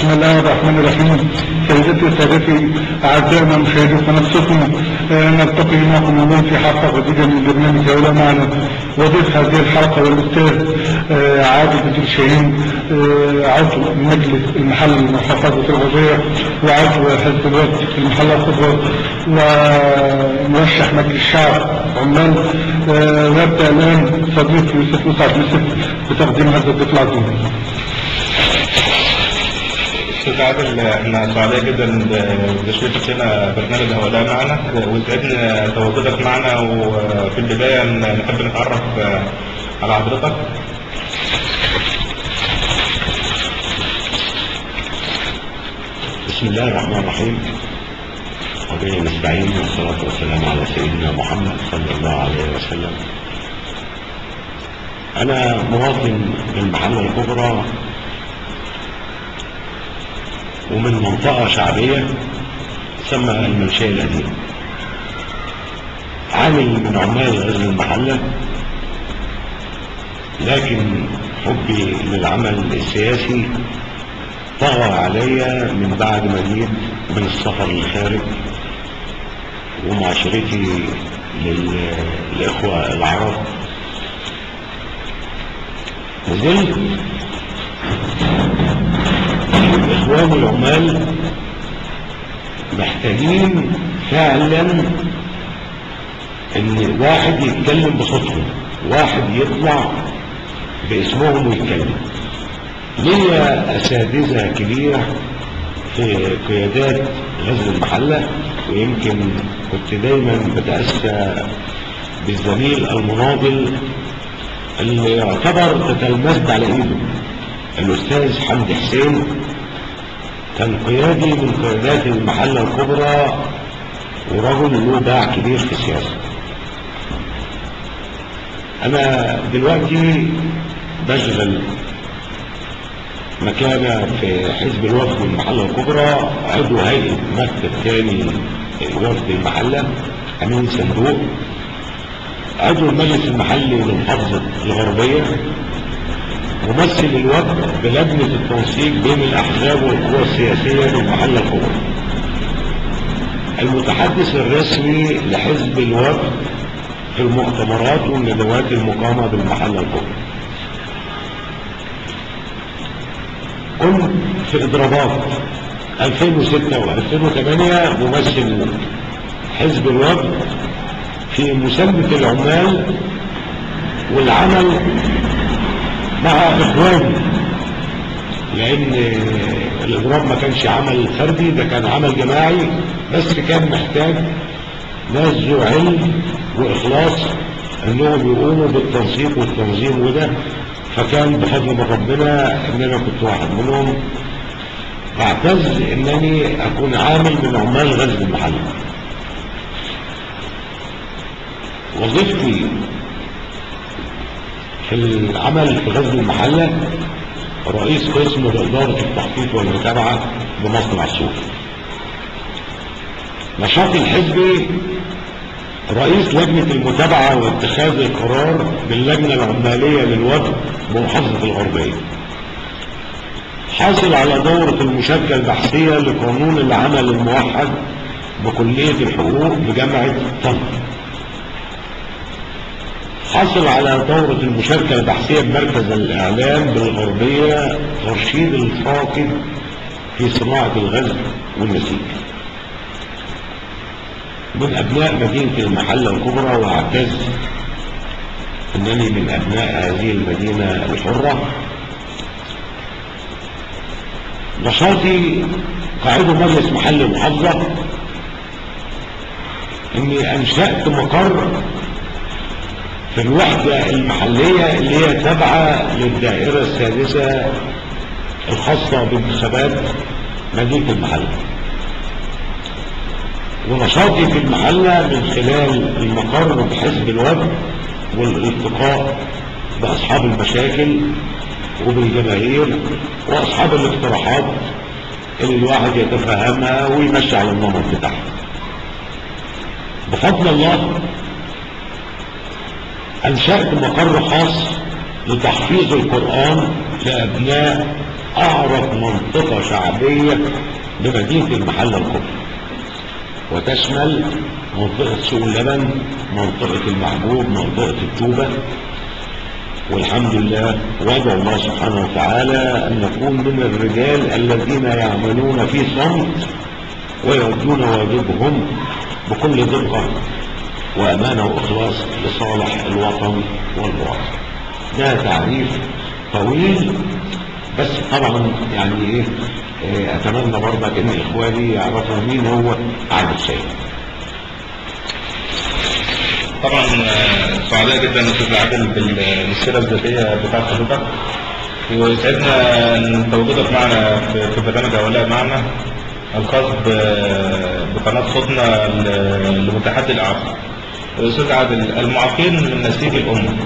بسم الله الرحمن الرحيم. سيدتي وسادتي اعزائنا مشاهدي قناتكم، نلتقي معكم اليوم في حلقه جديده من برنامج جوله معنا. وضيف هذه الحلقه والاستاذ عادل بدر شاهين، عضو مجلس المحل المحافظه الغربيه وعضو حزب الوفد في المحله الكبرى ومرشح مجلس الشعب عمان. نبدا الان صديق يوسف مسعد يوسف بتقديم هذا الضيف العظيم. استاذ عادل، احنا سعداء جدا بتشريفك لنا برنامج هؤلاء معنا، ويسعدنا تواجدك معنا. وفي البدايه نحب نتعرف على حضرتك. بسم الله الرحمن الرحيم، وبه نستعين، والصلاة والسلام على سيدنا محمد صلى الله عليه وسلم. أنا مواطن بالمحلة الكبرى ومن منطقة شعبية تسمى المنشية القديمة، عامل من عمال غزل المحلة، لكن حبي للعمل السياسي طغى علي من بعد ما جيت من السفر للخارج ومعاشرتي للإخوة العرب. نزلت إخواني العمال محتاجين فعلا إن واحد يتكلم بصوتهم، واحد يطلع باسمهم ويتكلم. ليا أساتذة كبيرة في قيادات غزل المحلة، ويمكن كنت دايما بتأسى بالزميل المناضل اللي يعتبر تتلمذت على ايده، الأستاذ حمدي حسين. كان قيادي من قيادات المحلة الكبرى ورجل له باع كبير في السياسة. أنا دلوقتي بشغل مكانة في حزب الوفد المحلة الكبرى، عضو هيئة مكتب ثاني وفد المحلة، أمين صندوق، عضو المجلس المحلي للمحافظة الغربية، ممثل الوفد بلجنة التنسيق بين الأحزاب والقوى السياسية للمحلة الكبرى، المتحدث الرسمي لحزب الوفد في المؤتمرات والندوات المقامة بالمحلة الكبرى. كنت في إضرابات 2006 و2008 ممثل حزب الوفد في مساندة العمال والعمل مع إخواني، لأن الإضراب ما كانش عمل فردي، ده كان عمل جماعي، بس كان محتاج ناس ذو علم وإخلاص أنهم يقوموا بالتنسيق والتنظيم وده. فكان بفضل من ربنا ان انا كنت واحد منهم. بعتز انني اكون عامل من عمال غزل المحلة. وظيفتي في العمل في غزل المحلة رئيس قسم بإدارة التخطيط والمتابعة بمصنع الصوف. نشاطي الحزبي رئيس لجنة المتابعة واتخاذ القرار باللجنة العمالية للوفد بمحافظة الغربية. حاصل على دورة المشاركة البحثية لقانون العمل الموحد بكلية الحقوق بجامعة طنطا. حاصل على دورة المشاركة البحثية بمركز الإعلام بالغربية ترشيد الفاقد في صناعة الغزل والنسيج. من أبناء مدينة المحلة الكبرى، وأعتز أنني من أبناء هذه المدينة الحرة. نشاطي كعضو مجلس محل المحافظة أني أنشأت مقر في الوحدة المحلية اللي هي تابعة للدائرة السادسة الخاصة بانتخابات مدينة المحلة. ونشاطي في المحلة من خلال المقر بحزب الوفد والالتقاء بأصحاب المشاكل وبالجماهير وأصحاب الاقتراحات اللي الواحد يتفهمها ويمشي على النمط بتاعها. بفضل الله أنشأت مقر خاص لتحفيظ القرآن لأبناء أعرف منطقة شعبية بمدينة المحلة الكبرى، وتشمل منطقة سوق اللبن، منطقة المحبوب، منطقة التوبة. والحمد لله وادعو الله سبحانه وتعالى أن نكون من الرجال الذين يعملون في صمت ويؤدون واجبهم بكل دقة وأمانة وإخلاص لصالح الوطن والمواطن. ده تعريف طويل، بس طبعا يعني أتمنى برضك أن إخواني يعرفوا مين هو عادل شاهين. طبعا سعداء جدا استاذ عادل بالسيره الذاتيه بتاعت حضرتك، ويسعدنا ان تواجدك معنا في برنامج هؤلاء معنا الخاص بقناه صوتنا لمتحدي الاعاقه. استاذ عادل، المعاقين من نسيج الامه،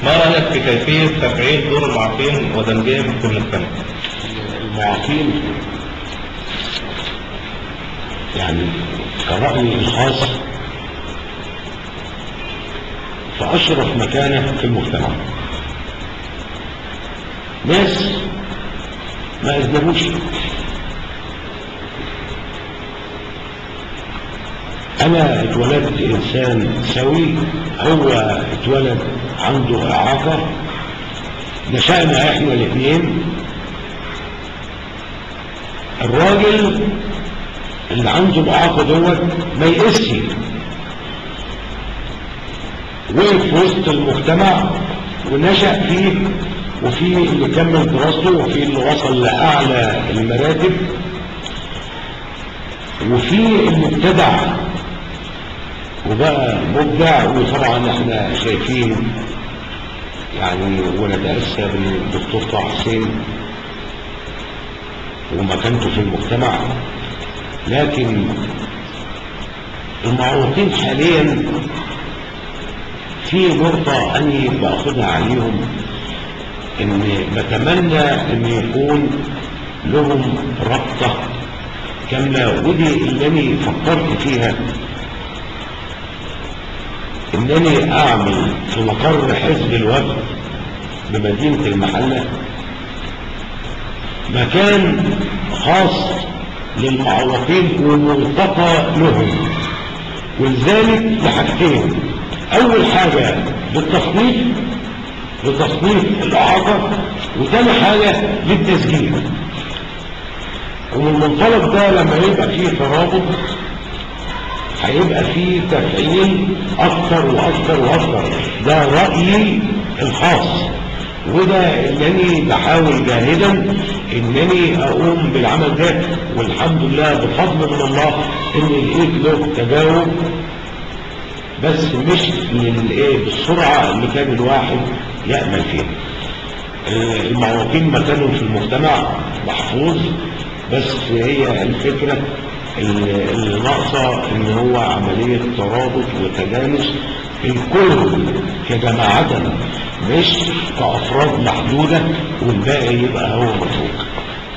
ما رايك في كيفيه تفعيل دور المعاقين ودمجهم في المجتمع؟ المعاقين يعني كرأيي الخاص فأشرف مكانه في المجتمع، ناس ما أذنبوش. أنا اتولدت إنسان سوي، هو اتولد عنده إعاقة، نشأنا إحنا الاثنين. الراجل اللي عنده الإعاقة دوت ما يقسش، وقف في وسط المجتمع ونشأ فيه، وفي اللي كمل دراسته، وفي اللي وصل لأعلى المراتب، وفي اللي ابتدع وبقى مبدع. وطبعا احنا شايفين يعني ونتأسى بالدكتور طه حسين ومكانته في المجتمع. لكن المعروضين حاليا في نقطة أني بأخذها عليهم، إن بتمنى أن يكون لهم ربطة كاملة، ودي اللي أنا فكرت فيها، إنني أعمل في مقر حزب الوفد بمدينة المحلة مكان خاص للمعوقين وملتقى لهم، ولذلك لحاجتين: أول حاجة للتصنيف الإعاقة، وتاني حاجة للتسجيل. ومن المنطلق ده لما يبقى فيه ترابط هيبقى فيه تفعيل أكتر وأكتر وأكتر. ده رأيي الخاص، وده اللي أنا بحاول جاهدا إنني أقوم بالعمل ده، والحمد لله بفضل من الله إن لقيت له تجاوب، بس مش بالسرعة اللي كان الواحد يأمل فيها. المعوقين مكانهم في المجتمع محفوظ، بس هي الفكرة اللي ناقصة ان هو عملية ترابط وتجانس الكل كجماعة، مش كأفراد محدودة والباقي يبقى هو متروك.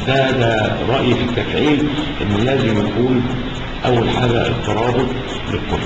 ده رأيي في التفعيل، ان لازم يكون اول حاجة الترابط للكل.